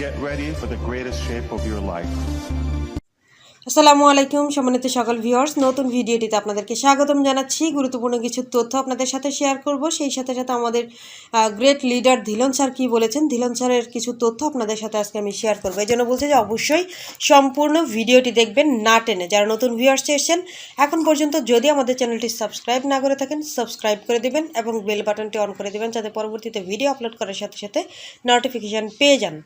Get ready for the greatest shape of your life. আসসালামু আলাইকুম সম্মানিত সকল ভিউয়ার্স, নতুন ভিডিওটিতে আপনাদেরকে স্বাগতম জানাচ্ছি। গুরুত্বপূর্ণ কিছু তথ্য আপনাদের সাথে শেয়ার করব। সেই সাথে সাথে আমাদের গ্রেট লিডার ধিলন স্যার কী বলেছেন, ধিলন স্যারের কিছু তথ্য আপনাদের সাথে আজকে আমি শেয়ার করবো। এই জন্য বলছি যে অবশ্যই সম্পূর্ণ ভিডিওটি দেখবেন, না টেনে। যারা নতুন ভিউয়ার্স এসেছেন এখন পর্যন্ত যদি আমাদের চ্যানেলটি সাবস্ক্রাইব না করে থাকেন, সাবস্ক্রাইব করে দেবেন এবং বেল বাটনটি অন করে দেবেন, যাতে পরবর্তীতে ভিডিও আপলোড করার সাথে সাথে নোটিফিকেশান পেয়ে যান।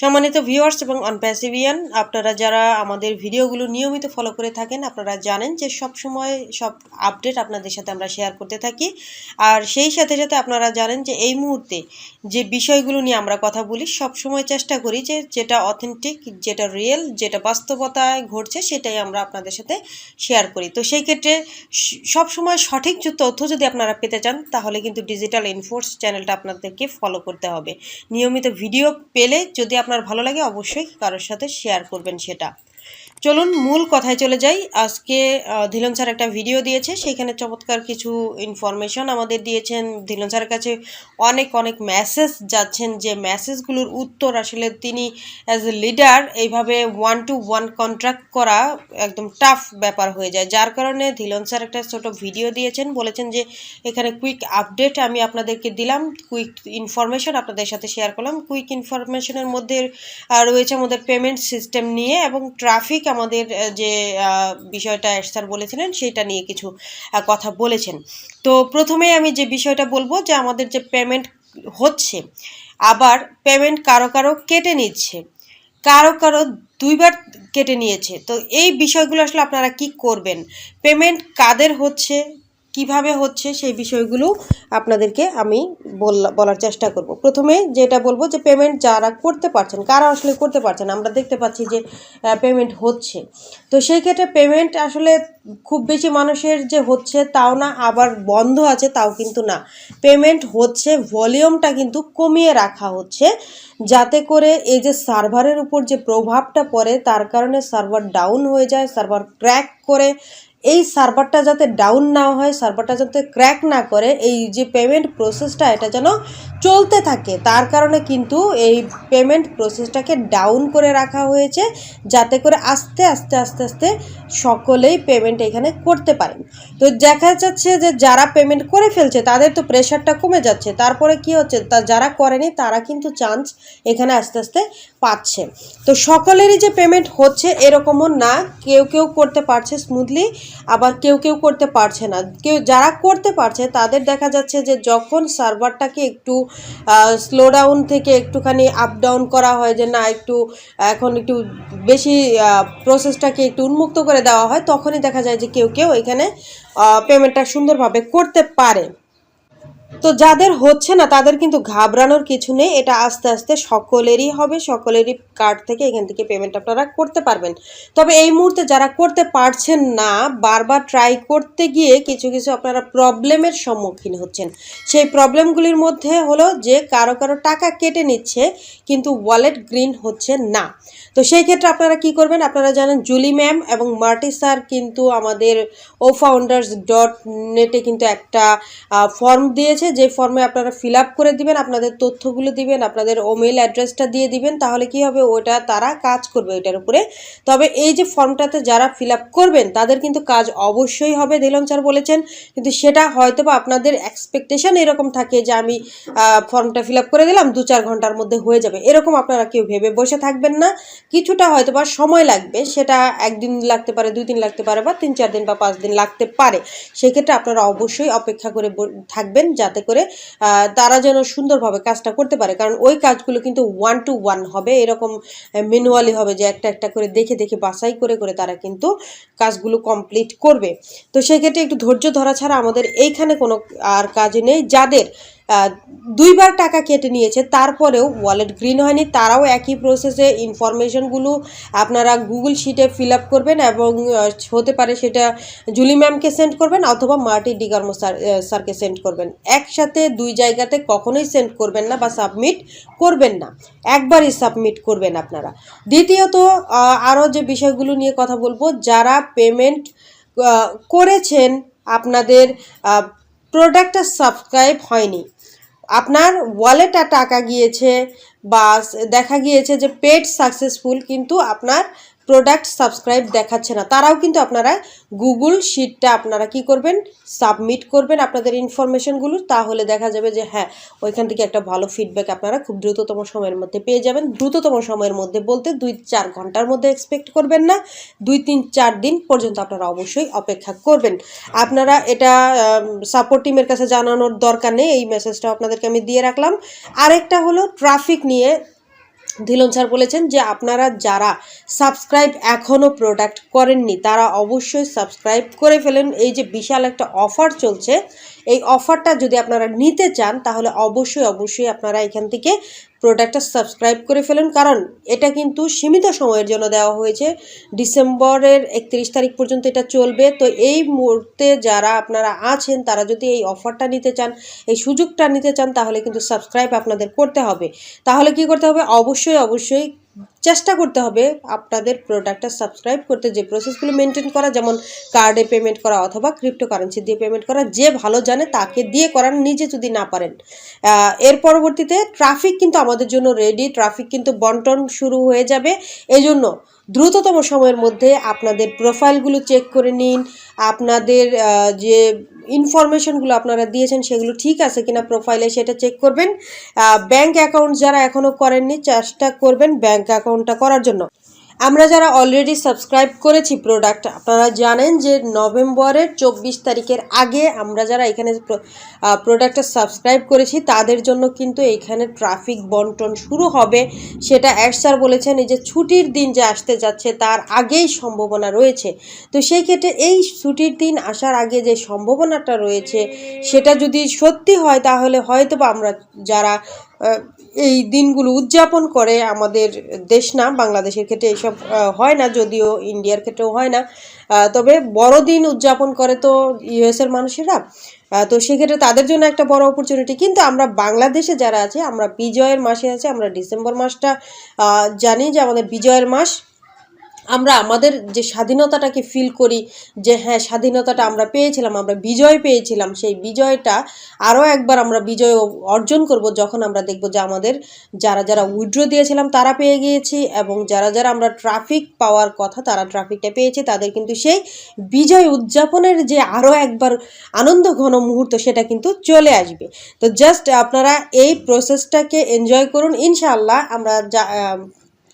সম্মানিত ভিউয়ার্স এবং অনপ্যাসিভিয়ান, আপনারা যারা আমাদের ভিডিওগুলো নিয়মিত ফলো করে থাকেন আপনারা জানেন যে সব সময় সব আপডেট আপনাদের সাথে আমরা শেয়ার করতে থাকি। আর সেই সাথে সাথে আপনারা জানেন যে এই মুহূর্তে যে বিষয়গুলো নিয়ে আমরা কথা বলি সব সময় চেষ্টা করি যে যেটা অথেন্টিক, যেটা রিয়েল, যেটা বাস্তবতায় ঘটছে সেটাই আমরা আপনাদের সাথে শেয়ার করি। তো সেই ক্ষেত্রে সব সময় সঠিক যে তথ্য যদি আপনারা পেতে চান তাহলে কিন্তু ডিজিটাল ইনফোর্স চ্যানেলটা আপনাদেরকে ফলো করতে হবে। নিয়মিত ভিডিও পেলে যদি আপনার ভালো লাগে অবশ্যই কারোর সাথে শেয়ার করবেন সেটা। চলুন মূল কথায় চলে যাই। আজকে ধিলন স্যার একটা ভিডিও দিয়েছে, সেখানে চমৎকার কিছু ইনফরমেশন আমাদের দিয়েছেন। ধিলন স্যারের কাছে অনেক অনেক মেসেজ যাচ্ছেন, যে মেসেজগুলোর উত্তর আসলে তিনি অ্যাজ এ লিডার এইভাবে 1-to-1 কন্ট্রাক্ট করা একদম টাফ ব্যাপার হয়ে যায়। যার কারণে ধিলন স্যার একটা ছোট ভিডিও দিয়েছেন, বলেছেন যে এখানে কুইক আপডেট আমি আপনাদেরকে দিলাম, কুইক ইনফরমেশন আপনাদের সাথে শেয়ার করলাম। কুইক ইনফরমেশনের মধ্যে রয়েছে আমাদের পেমেন্ট সিস্টেম নিয়ে এবং ট্রাফিক, আমাদের যে বিষয়টা স্যার বলেছিলেন সেটা নিয়ে কিছু কথা বলেছেন। তো প্রথমেই আমি যে বিষয়টা বলবো যে আমাদের যে পেমেন্ট হচ্ছে, আবার পেমেন্ট কারো কারো কেটে নিচ্ছে, কারো কারো 2বার কেটে নিয়েছে। তো এই বিষয়গুলো আসলে আপনারা কি করবেন, পেমেন্ট কাদের হচ্ছে, কিভাবে হচ্ছে, সেই বিষয়গুলো আপনাদেরকে আমি বলার চেষ্টা করব। প্রথমে যেটা বলবো যে পেমেন্ট যারা করতে পারছেন, কারা আসলে করতে পারছেন, আমরা দেখতে পাচ্ছি যে পেমেন্ট হচ্ছে। তো সেই ক্ষেত্রে পেমেন্ট আসলে খুব বেশি মানুষের যে হচ্ছে তাও না, আবার বন্ধ আছে তাও কিন্তু না। পেমেন্ট হচ্ছে, ভলিউমটা কিন্তু কমিয়ে রাখা হচ্ছে, যাতে করে এই যে সার্ভারের উপর যে প্রভাবটা পড়ে তার কারণে সার্ভার ডাউন হয়ে যায়, সার্ভার ক্র্যাক করে। এই সার্ভারটা যাতে ডাউন না হয়, সার্ভারটা যাতে ক্র্যাক না করে, এই যে পেমেন্ট প্রসেসটা এটা যেন চলতে থাকে, তার কারণে কিন্তু এই পেমেন্ট প্রসেসটাকে ডাউন করে রাখা হয়েছে, যাতে করে আস্তে আস্তে আস্তে আস্তে সকলেই পেমেন্ট এখানে করতে পারেন। তো দেখা যাচ্ছে যে যারা পেমেন্ট করে ফেলছে তাদের তো প্রেশারটা কমে যাচ্ছে, তারপরে কি হচ্ছে, যারা করেনি তারা কিন্তু চান্স এখানে আস্তে আস্তে পাচ্ছে। তো সকলেরই যে পেমেন্ট হচ্ছে এরকমও না, কেউ কেউ করতে পারছে স্মুথলি, আবার কেউ কেউ করতে পারছে না। যারা করতে পারছে তাদের দেখা যাচ্ছে যে যখন সার্ভারটাকে একটু স্লো ডাউন থেকে একটুখানি আপ ডাউন করা হয়, যে না একটু এখন একটু বেশি প্রসেসটাকে একটু উন্মুক্ত করে দেওয়া হয়, তখনই দেখা যায় যে কেউ কেউ এখানে পেমেন্টটা সুন্দরভাবে করতে পারে। তো যাদের হচ্ছে না তাদের কিন্তু ঘাবড়ানোর কিছু নেই, এটা আস্তে আস্তে সকলেরই হবে, সকলেরই কার্ড থেকে এখান থেকে পেমেন্ট আপনারা করতে পারবেন। তবে এই মুহূর্তে যারা করতে পারছেন না, বারবার ট্রাই করতে গিয়ে কিছু কিছু আপনারা প্রবলেমের সম্মুখীন হচ্ছেন। সেই প্রবলেমগুলির মধ্যে হলো যে কারো কারো টাকা কেটে নিচ্ছে কিন্তু ওয়ালেট গ্রিন হচ্ছে না। তো সেই ক্ষেত্রে আপনারা কি করবেন, আপনারা জানেন জুলি ম্যাম এবং মার্টি স্যার কিন্তু আমাদের OFounders.net কিন্তু একটা ফর্ম দিয়েছে, যে ফর্মে আপনারা ফিল আপ করে দিবেন, আপনাদের তথ্যগুলো দিবেন, আপনাদের ইমেল অ্যাড্রেসটা দিয়ে দিবেন, তাহলে কি হবে ওটা তারা কাজ করবে ওইটার উপরে। তবে এই যে ফর্মটাতে যারা ফিল আপ করবেন তাদের কিন্তু কাজ অবশ্যই হবে, ধিলন স্যার বলেছেন, কিন্তু সেটা হয়তো বা আপনাদের এক্সপেকটেশন এরকম থাকে যে আমি ফর্মটা ফিল আপ করে দিলাম 2-4 ঘন্টার মধ্যে হয়ে যাবে, এরকম আপনারা কেউ ভেবে বসে থাকবেন না। কিছুটা হয়তো বা সময় লাগবে, সেটা 1 দিন লাগতে পারে, 2 দিন লাগতে পারে, বা 3-4 দিন বা 5 দিন লাগতে পারে। সেক্ষেত্রে আপনারা অবশ্যই অপেক্ষা করে থাকবেন, যাতে করে তারা যেন সুন্দরভাবে কাজটা করতে পারে। কারণ ওই কাজগুলো কিন্তু 1-to-1 হবে, এরকম ম্যানুয়ালি হবে যে একটা একটা করে দেখে দেখে বাছাই করে করে তারা কিন্তু কাজগুলো কমপ্লিট করবে। তো সেক্ষেত্রে একটু ধৈর্য ধরা ছাড়া আমাদের এইখানে কোনো আর কাজ নেই। যাদের 2বার টাকা কেটে নিয়েছে তারপরেও ওয়ালেট গ্রিন হয়নি, তারাও একই প্রসেসে ইনফরমেশনগুলো আপনারা গুগল শিটে ফিল আপ করবেন এবং হতে পারে সেটা জুলি ম্যামকে সেন্ড করবেন অথবা মার্টি ডিগার্মো স্যারকে সেন্ড করবেন। একসাথে 2 জায়গাতে কখনোই সেন্ড করবেন না বা সাবমিট করবেন না, একবারই সাবমিট করবেন আপনারা। দ্বিতীয়ত আরও যে বিষয়গুলো নিয়ে কথা বলবো, যারা পেমেন্ট করেছেন আপনাদের প্রোডাক্টটা সাবস্ক্রাইব হয়নি, আপনার ওয়ালেটে টাকা গিয়েছে বা দেখা গিয়েছে যে পেড সাকসেসফুল, কিন্তু আপনার প্রোডাক্ট সাবস্ক্রাইব দেখাচ্ছে না, তারাও কিন্তু আপনারা গুগল শিটটা আপনারা কি করবেন, সাবমিট করবেন আপনাদের ইনফরমেশনগুলো, তাহলে দেখা যাবে যে হ্যাঁ ওইখান থেকে একটা ভালো ফিডব্যাক আপনারা খুব দ্রুততম সময়ের মধ্যে পেয়ে যাবেন। দ্রুততম সময়ের মধ্যে বলতে 2-4 ঘন্টার মধ্যে এক্সপেক্ট করবেন না, 2-3-4 দিন পর্যন্ত আপনারা অবশ্যই অপেক্ষা করবেন। আপনারা এটা সাপোর্ট টিমের কাছে জানানোর দরকার নেই, এই মেসেজটা আপনাদেরকে আমি দিয়ে রাখলাম। আরেকটা হলো ট্রাফিক নিয়ে ধিলন স্যার বলেছেন যে আপনারা যারা সাবস্ক্রাইব এখনও প্রোডাক্ট করেননি তারা অবশ্যই সাবস্ক্রাইব করে ফেলেন। এই যে বিশাল একটা অফার চলছে, এই অফারটা যদি আপনারা নিতে চান তাহলে অবশ্যই আপনারা এখান থেকে প্রোডাক্টটা সাবস্ক্রাইব করে ফেলুন, কারণ এটা কিন্তু সীমিত সময়ের জন্য দেওয়া হয়েছে, ডিসেম্বরের 31 তারিখ পর্যন্ত এটা চলবে। তো এই মুহূর্তে যারা আপনারা আছেন তারা যদি এই অফারটা নিতে চান, এই সুযোগটা নিতে চান, তাহলে কিন্তু সাবস্ক্রাইব আপনাদের করতে হবে। তাহলে কি করতে হবে, অবশ্যই চেষ্টা করতে হবে আপনাদের প্রোডাক্টটা সাবস্ক্রাইব করতে, যে প্রসেসগুলো মেনটেন করা, যেমন কার্ডে পেমেন্ট করা অথবা ক্রিপ্টোকারেন্সি দিয়ে পেমেন্ট করা, যে ভালো জানে তাকে দিয়ে করান, নিজে যদি না পারেন। এর পরবর্তীতে ট্রাফিক কিন্তু আমাদের জন্য রেডি, ট্রাফিক কিন্তু বন্টন শুরু হয়ে যাবে। এই জন্য দ্রুততম সময়ের মধ্যে আপনাদের প্রোফাইলগুলো চেক করে নিন, আপনাদের যে ইনফরমেশনগুলো আপনারা দিয়েছেন সেগুলো ঠিক আছে কিনা প্রোফাইলে সেটা চেক করবেন। ব্যাংক অ্যাকাউন্ট যারা এখনও করেননি চেষ্টা করবেন ব্যাংক অ্যাকাউন্টটা করার জন্য। আমরা যারা অলরেডি সাবস্ক্রাইব করেছি প্রোডাক্ট, আপনারা জানেন যে নভেম্বরের 24 তারিখের আগে আমরা যারা এখানে প্রোডাক্টটা সাবস্ক্রাইব করেছি তাদের জন্য কিন্তু এখানে ট্রাফিক বন্টন শুরু হবে। সেটা অ্যাড স্যার বলেছেন এই যে ছুটির দিন যে আসতে যাচ্ছে তার আগেই সম্ভাবনা রয়েছে। তো সেই ক্ষেত্রে এই ছুটির দিন আসার আগে যে সম্ভাবনাটা রয়েছে সেটা যদি সত্যি হয় তাহলে হয়তো বা আমরা যারা এই দিনগুলো উদযাপন করে, আমাদের দেশ না বাংলাদেশের ক্ষেত্রে এইসব হয় না, যদিও ইন্ডিয়ার ক্ষেত্রেও হয় না, তবে বড়দিন উদযাপন করে তো ইউএসের মানুষেরা, তো সেক্ষেত্রে তাদের জন্য একটা বড় অপরচুনিটি। কিন্তু আমরা বাংলাদেশে যারা আছে আমরা বিজয়ের মাসে আছে, আমরা ডিসেম্বর মাসটা জানি যে আমাদের বিজয়ের মাস। আমরা আমাদের যে স্বাধীনতাটাকে ফিল করি যে হ্যাঁ স্বাধীনতাটা আমরা পেয়েছিলাম, আমরা বিজয় পেয়েছিলাম, সেই বিজয়টা আরও একবার আমরা বিজয় অর্জন করব যখন আমরা দেখব যে আমাদের যারা উইথড্র দিয়েছিলাম তারা পেয়ে গিয়েছি, এবং যারা আমরা ট্রাফিক পাওয়ার কথা তারা ট্রাফিকটা পেয়েছি, তাদের কিন্তু সেই বিজয় উদযাপনের যে আরও একবার আনন্দ ঘন মুহূর্ত সেটা কিন্তু চলে আসবে। তো জাস্ট আপনারা এই প্রসেসটাকে এনজয় করুন, ইনশাআল্লাহ আমরা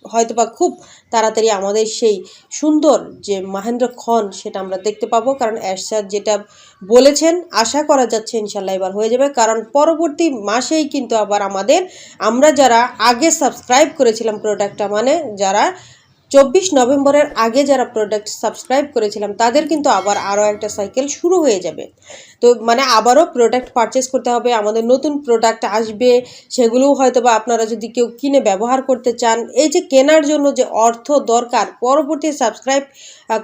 হয়তোবা খুব তাড়াতাড়ি আমাদের সেই সুন্দর যে মহেন্দ্রক্ষণ সেটা আমরা দেখতে পাবো, কারণ স্যার যেটা বলেছেন আশা করা যাচ্ছে ইনশাল্লাহ এবার হয়ে যাবে। কারণ পরবর্তী মাসেই কিন্তু আবার আমরা যারা আগে সাবস্ক্রাইব করেছিলাম প্রোডাক্টটা, মানে যারা 24 নভেম্বরের আগে যারা প্রোডাক্ট সাবস্ক্রাইব করেছিলাম তাদের কিন্তু আবার আরও একটা সাইকেল শুরু হয়ে যাবে। তো মানে আবারও প্রোডাক্ট পারচেস করতে হবে, আমাদের নতুন প্রোডাক্ট আসবে, সেগুলোও হয়তো বা আপনারা যদি কেউ কিনে ব্যবহার করতে চান, এই যে কেনার জন্য যে অর্থ দরকার, পরবর্তী সাবস্ক্রাইব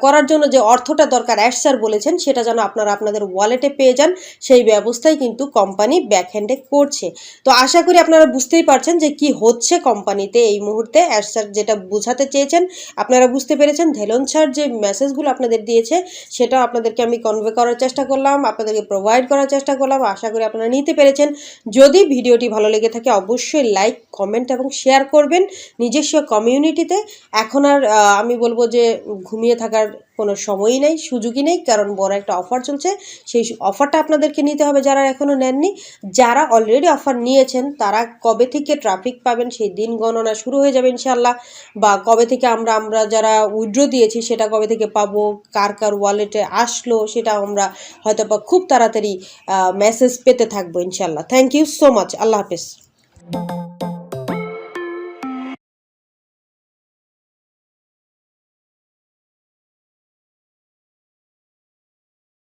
করার জন্য যে অর্থটা দরকার অ্যাড স্যার বলেছেন সেটা যেন আপনারা আপনাদের ওয়ালেটে পেয়ে যান, সেই ব্যবস্থাই কিন্তু কোম্পানি ব্যাকহ্যান্ডে করছে। তো আশা করি আপনারা বুঝতেই পারছেন যে কি হচ্ছে কোম্পানিতে এই মুহূর্তে। অ্যাড স্যার যেটা বোঝাতে চেয়েছেন আপনারা বুঝতে পেরেছেন। ধেলন স্যার যে মেসেজগুলো আপনাদের দিয়েছে সেটা আপনাদেরকে আমি কনভে করার চেষ্টা করলাম, আপনাদেরকে প্রোভাইড করার চেষ্টা করলাম, আশা করি আপনারা নিতে পেরেছেন। যদি ভিডিওটি ভালো লেগে থাকে অবশ্যই লাইক, কমেন্ট এবং শেয়ার করবেন নিজস্ব কমিউনিটিতে। এখন আর আমি বলবো যে ঘুমিয়ে থাকার কোনো সময়ই নেই, সুযোগই নেই, কারণ বড় একটা অফার চলছে, সেই অফারটা আপনাদেরকে নিতে হবে যারা এখনও নেননি। যারা অলরেডি অফার নিয়েছেন তারা কবে থেকে ট্রাফিক পাবেন সেই দিন গণনা শুরু হয়ে যাবে ইনশাল্লাহ, বা কবে থেকে আমরা যারা উইথড্র দিয়েছি সেটা কবে থেকে পাবো, কার ওয়ালেটে আসলো সেটা আমরা হয়তো বা খুব তাড়াতাড়ি মেসেজ পেতে থাকবো ইনশাল্লাহ। থ্যাংক ইউ সো মাচ, আল্লাহ হাফেজ।